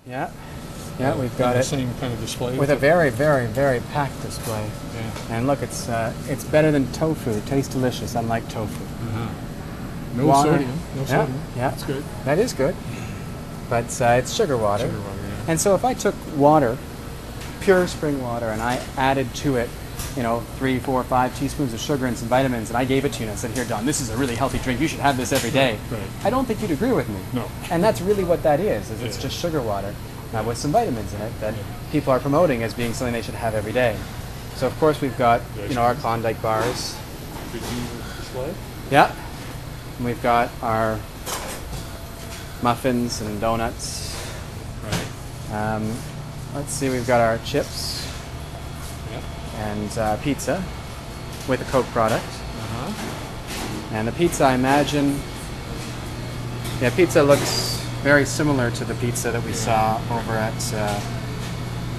Yeah. Yeah, we've got the it. same kind of display. With a very, very, very packed display. Yeah. And look, it's better than tofu. It tastes delicious, unlike tofu. Uh-huh. No Water. sodium. No sodium. Yeah. That's good. That is good. But it's sugar water. Sugar water, yeah. And so if I took water, pure spring water, and I added to it, 3, 4, 5 teaspoons of sugar and some vitamins, and I gave it to you and I said, here, Don, this is a really healthy drink. You should have this every day. Right. I don't think you'd agree with me. No. And that's really what that is it's just sugar water with some vitamins in it that people are promoting as being something they should have every day. So of course we've got, our Klondike bars. Could you display? Yeah. And we've got our muffins and donuts. Right. Let's see, we've got our chips and pizza with a Coke product. And the pizza, I imagine, pizza looks very similar to the pizza that we saw over at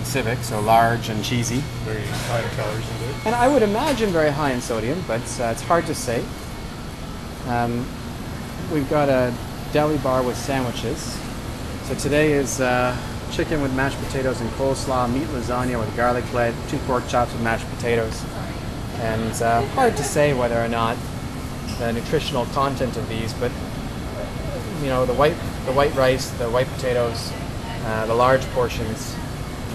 Civic, so large and cheesy. Very high in calories in it. And I would imagine very high in sodium, but it's hard to say. We've got a deli bar with sandwiches. So today is chicken with mashed potatoes and coleslaw, meat lasagna with garlic bread, 2 pork chops with mashed potatoes. And hard to say whether or not the nutritional content of these, but the white rice, the white potatoes, the large portions.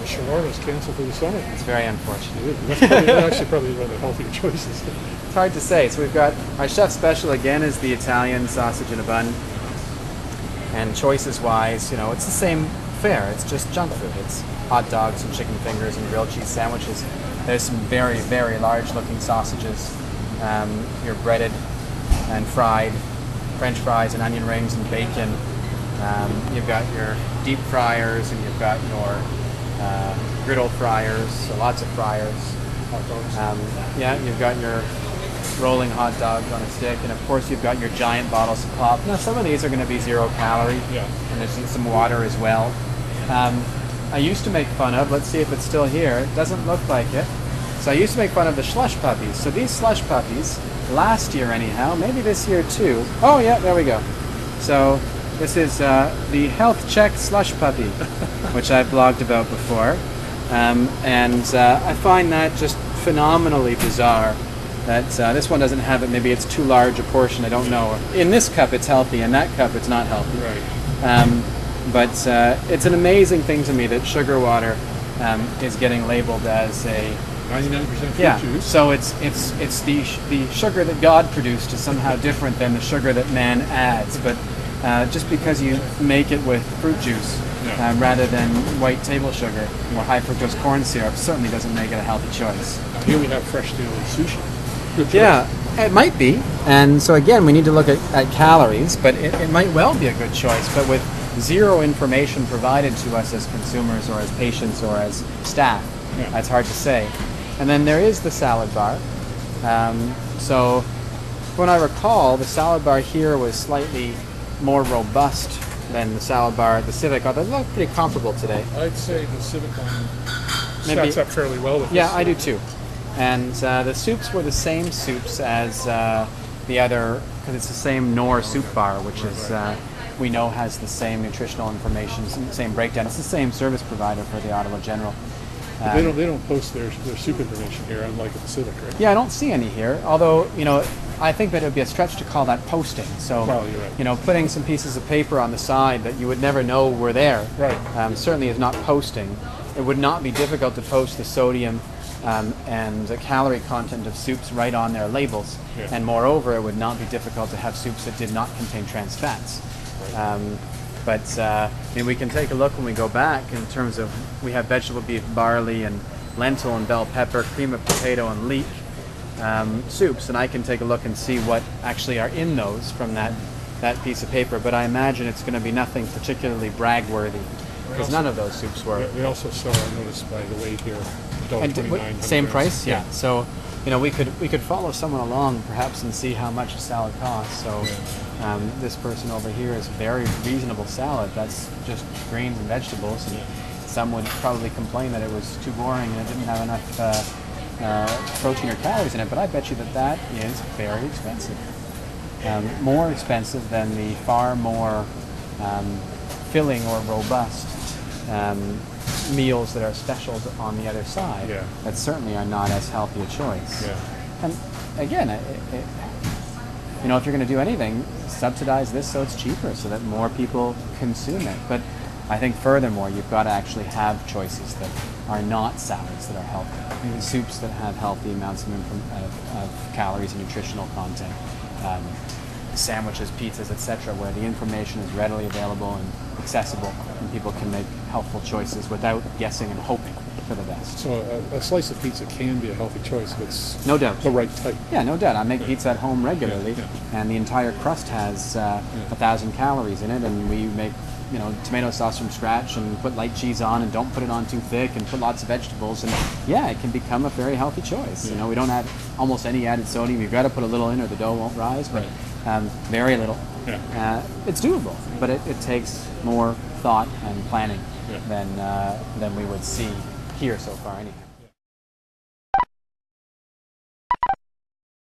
The shawarma's canceled for the summer. It's very unfortunate. That's probably one of the healthier choices. It's hard to say. So we've got our chef special again is the Italian sausage in a bun. And choices-wise, it's the same fare. It's just junk food. It's hot dogs and chicken fingers and grilled cheese sandwiches. There's some very, very large-looking sausages. Your breaded and fried French fries and onion rings and bacon. You've got your deep fryers and you've got your griddle fryers, so lots of fryers. Hot dogs. You've got your rolling hot dogs on a stick, and of course you've got your giant bottles of pop. Now some of these are going to be 0 calorie, and there's some water as well. I used to make fun of, let's see if it's still here, it doesn't look like it. So I used to make fun of the slush puppies. So these slush puppies, last year anyhow, maybe this year too. Oh yeah, there we go. So this is the Health Check Slush Puppy, which I've blogged about before. I find that just phenomenally bizarre that this one doesn't have it. Maybe it's too large a portion, I don't know. In this cup it's healthy, in that cup it's not healthy. Right. But it's an amazing thing to me that sugar water is getting labeled as a 99% fruit juice. So it's the sugar that God produced is somehow different than the sugar that man adds. But just because you make it with fruit juice rather than white table sugar or high fructose corn syrup certainly doesn't make it a healthy choice. Here we have fresh daily sushi. Good choice. Yeah, it might be. And so again, we need to look at calories, but it might well be a good choice. But with 0 information provided to us as consumers or as patients or as staff, it's hard to say. And then there is the salad bar. So when I recall, the salad bar here was slightly more robust than the salad bar at the Civic, although they look pretty comparable today. I'd say the Civic one stacks up fairly well with this. Yeah, I do too. And the soups were the same soups as the other, because it's the same Knorr soup bar, which is we know has the same nutritional information, same breakdown. It's the same service provider for the Ottawa General. They don't post their soup information here, unlike at the Civic, right? Yeah, I don't see any here. Although I think that it would be a stretch to call that posting. So you're right. Putting some pieces of paper on the side that you would never know were there, certainly is not posting. It would not be difficult to post the sodium and the calorie content of soups right on their labels. And moreover, it would not be difficult to have soups that did not contain trans fats. But we can take a look when we go back in terms of, we have vegetable beef, barley, and lentil and bell pepper, cream of potato, and leek soups, and I can take a look and see what actually are in those from that piece of paper. But I imagine it's going to be nothing particularly brag-worthy, because none of those soups were. We also sell, I noticed by the weight here, $1.29. Same price? Yeah. So we could follow someone along perhaps and see how much a salad costs. So this person over here is a very reasonable salad. That's just greens and vegetables. And some would probably complain that it was too boring and it didn't have enough protein or calories in it. But I bet you that is very expensive. More expensive than the far more filling or robust meals that are specials on the other side Yeah. that certainly are not as healthy a choice. Yeah. And again, you know, if you're going to do anything, subsidize this so it's cheaper, so that more people consume it. But I think furthermore, you've got to actually have choices that are not salads that are healthy, soups that have healthy amounts of calories and nutritional content, sandwiches, pizzas, etc., where the information is readily available and accessible, and people can make healthful choices without guessing and hoping for the best. So a slice of pizza can be a healthy choice if it's No doubt. the right type. Yeah, no doubt. I make pizza at home regularly, Yeah. and the entire crust has 1,000 calories in it, and we make, you know, tomato sauce from scratch and put light cheese on and don't put it on too thick and put lots of vegetables, and yeah, it can become a very healthy choice. You know, we don't add almost any added sodium. You've got to put a little in or the dough won't rise, but very little. Yeah. It's doable, but it takes more thought and planning Yeah. than we would see here so far anyhow.